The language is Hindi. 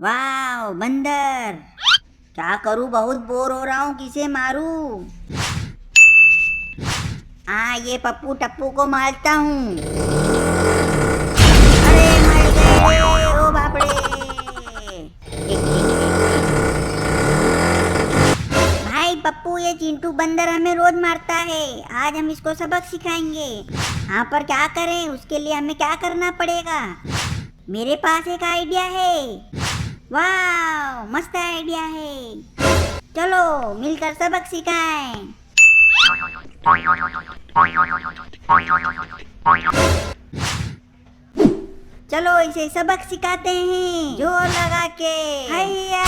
वाह बंदर, क्या करूं, बहुत बोर हो रहा हूँ, किसे मारूं? ये पप्पू टप्पू को मारता हूँ। अरे मर गए, ओ बाप रे। भाई पप्पू, ये चिंटू बंदर हमें रोज मारता है, आज हम इसको सबक सिखाएंगे। हाँ, पर क्या करें, उसके लिए हमें क्या करना पड़ेगा? मेरे पास एक आइडिया है। वाह, मस्त आइडिया है। चलो मिलकर सबक सिखाएं। चलो इसे सबक सिखाते हैं, जोर लगा के। हैया।